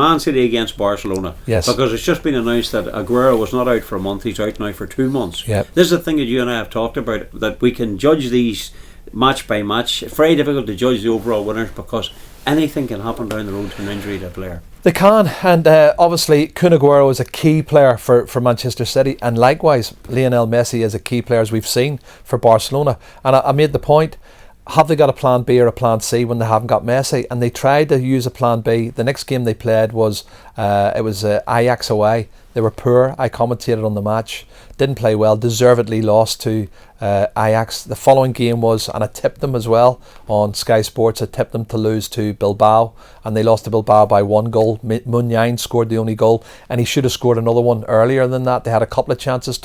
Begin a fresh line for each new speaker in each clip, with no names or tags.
Man City against Barcelona.
Yes.
Because it's just been announced that Aguero was not out for a month, he's out now for 2 months.
Yep.
This is the thing that you and I have talked about, that we can judge these match by match. It's very difficult to judge the overall winners because anything can happen down the road to an injury to a player.
They can, and obviously Kun Aguero is a key player for Manchester City, and likewise Lionel Messi is a key player, as we've seen, for Barcelona. And I made the point, have they got a plan B or a plan C when they haven't got Messi? And they tried to use a plan B. The next game they played was Ajax away. They were poor. I commentated on the match. Didn't play well. Deservedly lost to Ajax. The following game was, and I tipped them as well on Sky Sports, I tipped them to lose to Bilbao, and they lost to Bilbao by 1 goal. Muniain scored the only goal, and he should have scored another one earlier than that. They had a couple of chances.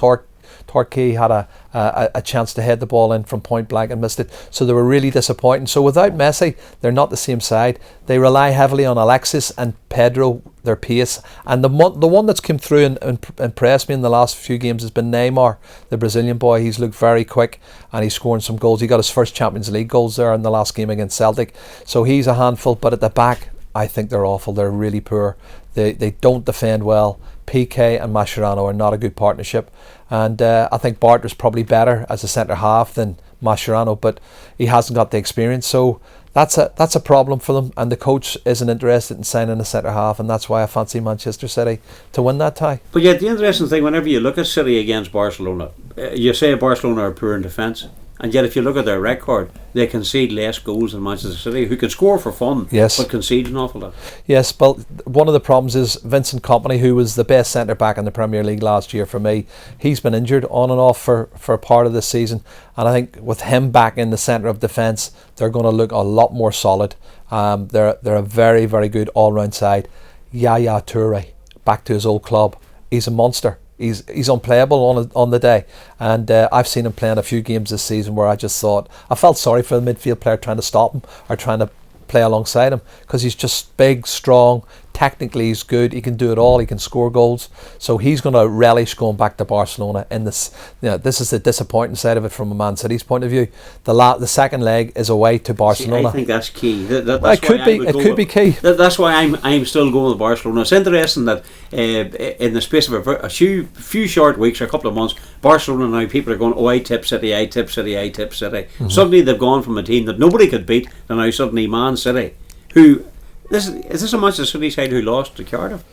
Torquay had a chance to head the ball in from point blank and missed it, so they were really disappointing. So without Messi, they're not the same side. They rely heavily on Alexis and Pedro, their pace, and the one that's come through and impressed me in the last few games has been Neymar, the Brazilian boy. He's looked very quick and he's scoring some goals. He got his first Champions League goals there in the last game against Celtic, so he's a handful. But at the back, I think they're awful. They're really poor. They don't defend well. PK and Mascherano are not a good partnership, and I think Bartra's probably better as a centre half than Mascherano, but he hasn't got the experience, so that's a problem for them. And the coach isn't interested in signing a centre half, and that's why I fancy Manchester City to win that tie.
But yet the interesting thing, whenever you look at City against Barcelona, you say Barcelona are poor in defence, and yet if you look at their record, they concede less goals than Manchester City, who can score for fun,
yes,
but concede an awful lot.
Yes, but one of the problems is Vincent Kompany, who was the best centre back in the Premier League last year for me. He's been injured on and off for part of this season, and I think with him back in the centre of defence, they're going to look a lot more solid. They're a very, very good all-round side. Yaya Toure, back to his old club. He's a monster. He's unplayable on the day, and I've seen him playing a few games this season where I just thought, I felt sorry for the midfield player trying to stop him or trying to play alongside him, because he's just big, strong, technically he's good, he can do it all, he can score goals. So he's going to relish going back to Barcelona in this. This is the disappointing side of it from a Man City's point of view. The second leg is away to Barcelona.
See, I think that's key.
It could be key.
That's why I'm still going with Barcelona. It's interesting that in the space of a few short weeks or a couple of months, Barcelona now, people are going, oh, I tip City, I tip City, I tip City. Mm-hmm. Suddenly they've gone from a team that nobody could beat to now suddenly Man City, who is this a Manchester City side who lost to Cardiff?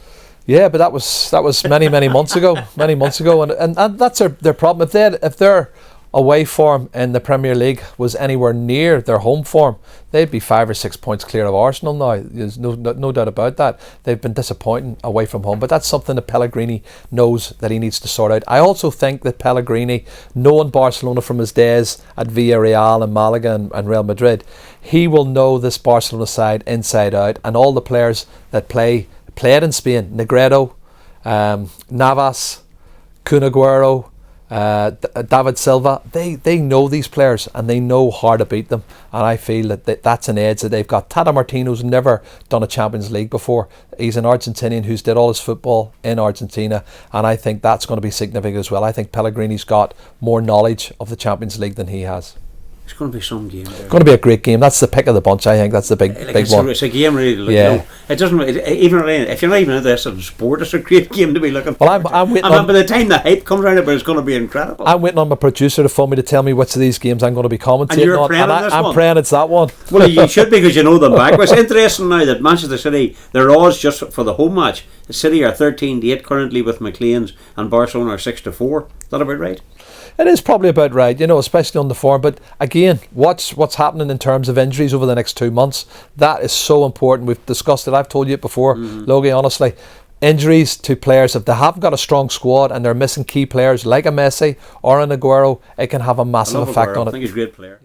Yeah, but that was many months ago. Many months ago, and that's their problem. If their away form in the Premier League was anywhere near their home form, they'd be 5 or 6 points clear of Arsenal now. There's no doubt about that. They've been disappointing away from home, but that's something that Pellegrini knows that he needs to sort out. I also think that Pellegrini, knowing Barcelona from his days at Villarreal and Malaga and Real Madrid, he will know this Barcelona side inside out, and all the players that played in Spain, Negredo, Navas, Kun Aguero, David Silva, they know these players and they know how to beat them, and I feel that that's an edge that they've got. Tata Martino's never done a Champions League before. He's an Argentinian who's did all his football in Argentina, and I think that's going to be significant as well. I think Pellegrini's got more knowledge of the Champions League than he has.
It's going to be some game there.
It's going to be a great game. That's the pick of the bunch, I think. That's the big one.
It's a game really.
Yeah.
It doesn't even if you're not even interested in sport, it's a great game to be looking for.
Well, I'm waiting
by the time the hype comes around, it's going to be incredible.
I'm waiting on my producer to phone me to tell me which of these games I'm going to be commentating
and you're
on.
Praying on this
I'm
one?
praying it's that one.
Well, you should, because you know them back. It's interesting now that Manchester City, their odds just for the home match, City are 13-8 currently with McLean's, and Barcelona are 6-4. Is that about right?
It is probably about right, especially on the form. But again, what's happening in terms of injuries over the next 2 months? That is so important. We've discussed it. I've told you it before, Logie, honestly. Injuries to players, if they haven't got a strong squad and they're missing key players like a Messi or an Aguero, it can have a massive effect on it.
I think he's a great player.